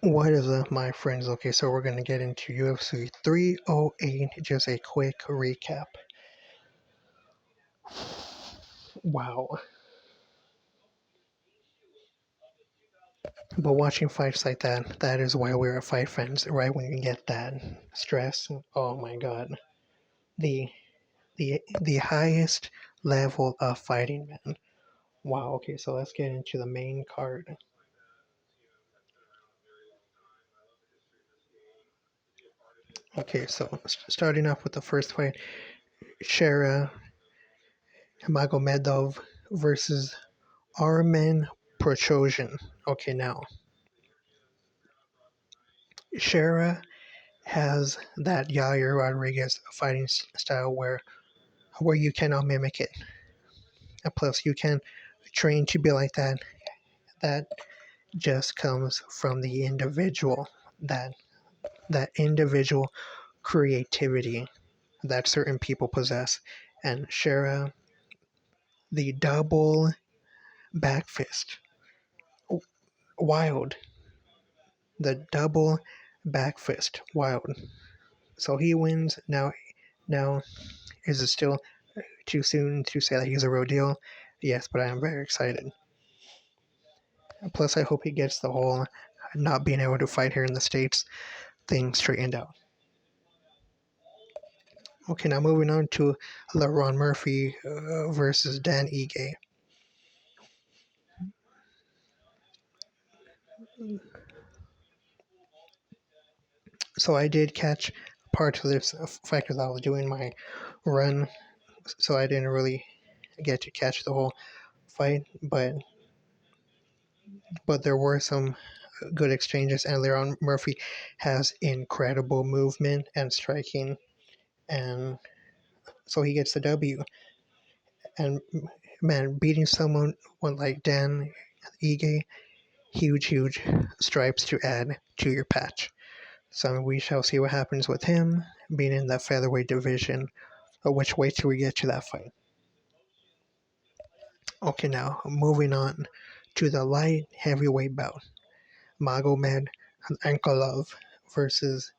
What is up, my friends? Okay, so we're going to get into UFC 308. Just a quick recap. Wow. But watching fights like that, that is why we're fight fans, right? When you get that stress, oh my god. The the highest level of fighting, man. Wow, okay, so let's get into the main card. Okay, so starting off with the first fight, Shera Magomedov versus Armen Petrosyan. Okay, now Shera has that Yair Rodriguez fighting style where you cannot mimic it. And plus, you can train to be like that. That just comes from the individual. That that individual creativity that certain people possess. And Shera, the double back fist, wild. The double back fist, wild. So he wins now. Now, is it still too soon to say that he's a real deal? Yes, but I am very excited. Plus, I hope he gets the whole not being able to fight here in the States thing straightened out. Okay, now moving on to LaRon Murphy versus Dan Ige. So I did catch part of this fight because I was doing my run, so I didn't really get to catch the whole fight, but there were some good exchanges, and LaRon Murphy has incredible movement and striking, and so he gets the W. And man, beating someone like Dan Ige, huge stripes to add to your patch. So we shall see what happens with him being in that featherweight division. Which way till we get to that fight? Okay, now moving on to the light heavyweight bout: Magomed Ankolov versus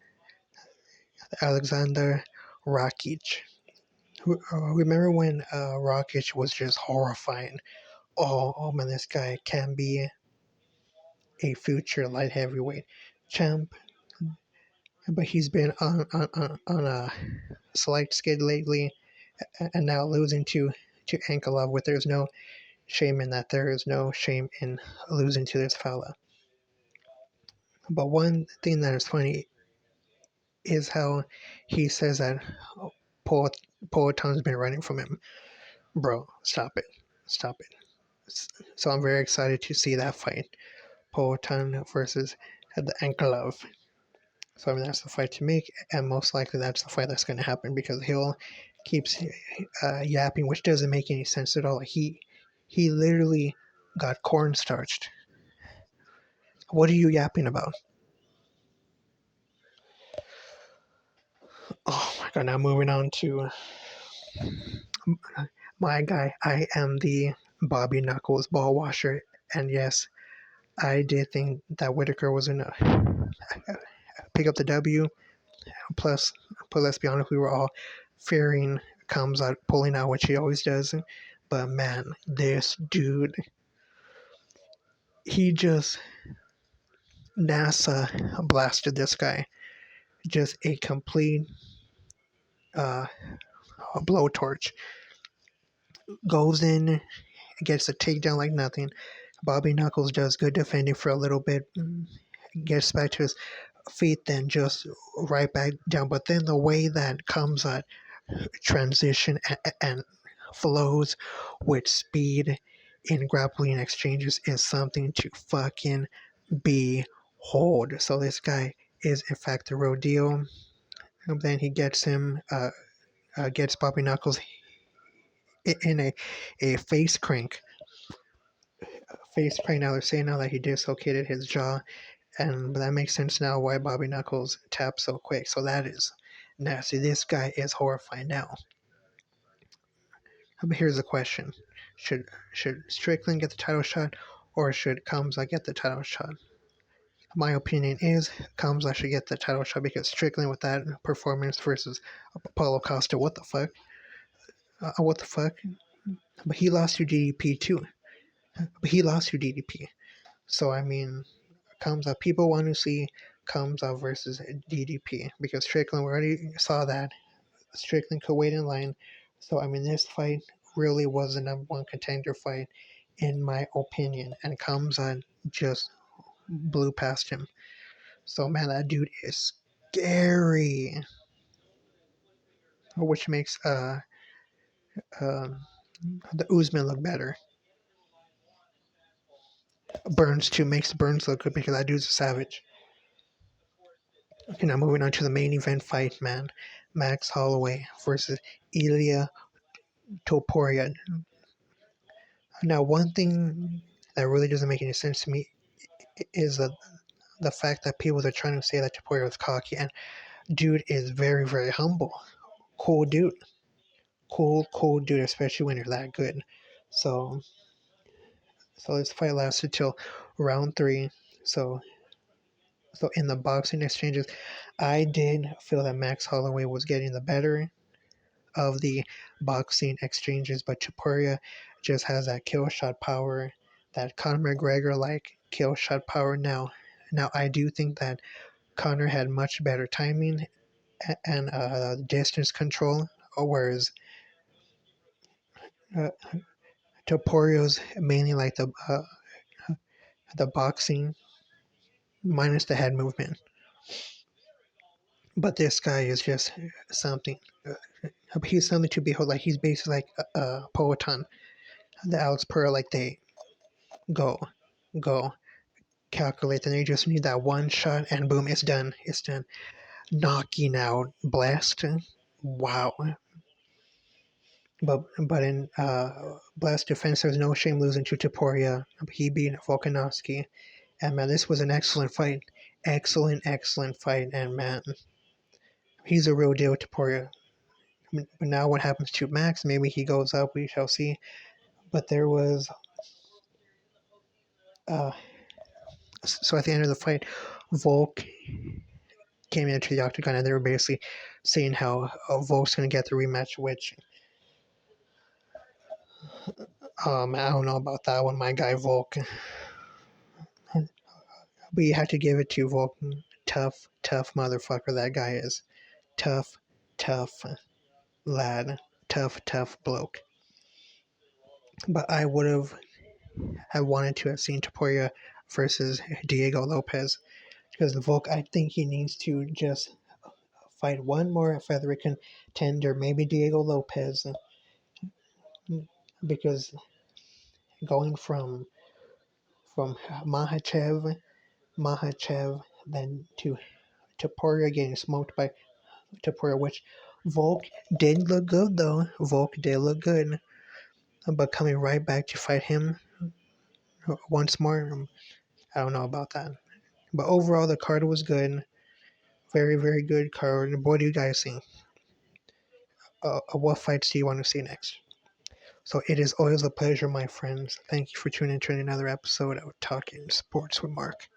Alexander Rakic. Remember when Rakic was just horrifying? Oh man, this guy can be a future light heavyweight champ, but he's been on a slight skid lately, and now losing to Ankalov. With there's no shame in that. There is no shame in losing to this fella. But one thing that is funny is how he says that Paul Poeton's been running from him. Bro, stop it, stop it. So I'm very excited to see that fight, Poeton versus the Ankalov. So I mean that's the fight to make, and most likely that's the fight that's going to happen because he'll keeps yapping, which doesn't make any sense at all. He literally got cornstarched. What are you yapping about? Oh my god! Now moving on to my guy. I am the Bobby Knuckles ball washer, and yes, I did think that Whitaker was gonna pick up the W. Plus, but let's be honest, we were all fearing comes out pulling out, which he always does. But man, this dude, he just NASA blasted this guy. Just a complete uh, blowtorch. Goes in, gets a takedown like nothing. Bobby Knuckles does good defending for a little bit, gets back to his feet, then just right back down. But then the way that comes at transition and flows with speed in grappling exchanges is something to fucking behold. So this guy is in fact the real deal. And then he gets Bobby Knuckles in a face crank. Face crank. Now they're saying now that he dislocated his jaw, and that makes sense now why Bobby Knuckles tapped so quick. So that is nasty. This guy is horrifying now. But here's the question: Should Strickland get the title shot, or should Kamza get the title shot? My opinion is Kamza should get the title shot because Strickland with that performance versus Paulo Costa, what the fuck? What the fuck? But he lost to DDP too. But he lost to DDP. So I mean, Kamza, people want to see Kamza versus DDP because Strickland, we already saw that Strickland could wait in line. So I mean, this fight really was the number one contender fight in my opinion, and Kamza just blew past him. So man, that dude is scary, which makes um the Usman look better. Burns too makes Burns look good because that dude's a savage. Okay, now moving on to the main event fight, man. Max Holloway versus Ilya Topuria. Now, one thing that really doesn't make any sense to me is the fact that people are trying to say that Topuria was cocky, and dude is very, very humble. Cool dude. Cool dude, especially when you're that good. So, so this fight lasted till round three. So, so in the boxing exchanges, I did feel that Max Holloway was getting the better of the boxing exchanges, but Topuria just has that kill shot power, that Conor McGregor like kill shot power. Now I do think that Conor had much better timing and distance control, whereas uh, Topuria's mainly like the boxing minus the head movement. But this guy is just something. He's something to behold. Like he's basically like Poatan, the Alex Pearl. Like they go, go, calculate, and you just need that one shot, and boom, it's done. It's done. Knocking out Blast. Wow. But in Blast defense, there's no shame losing to Topuria. He beat Volkanovski. And man, this was an excellent fight. Excellent fight. And man, he's a real deal, Topuria. But now what happens to Max? Maybe he goes up. We shall see. But there was uh, so at the end of the fight, Volk came into the octagon and they were basically saying how Volk's gonna get the rematch, which I don't know about that one, my guy Volk. But you have to give it to Volk. Tough motherfucker that guy is. Tough lad. Tough bloke. But I would have wanted to have seen Topuria versus Diego Lopez because Volk, I think he needs to just fight one more featherweight contender, maybe Diego Lopez, because going from Mahachev, then to Topuria getting smoked by Topuria, which Volk did look good though. Volk did look good, but coming right back to fight him once more, I don't know about that. But overall, the card was good. Very good card. What do you guys think? What fights do you want to see next? So it is always a pleasure, my friends. Thank you for tuning in to another episode of Talking Sports with Mark.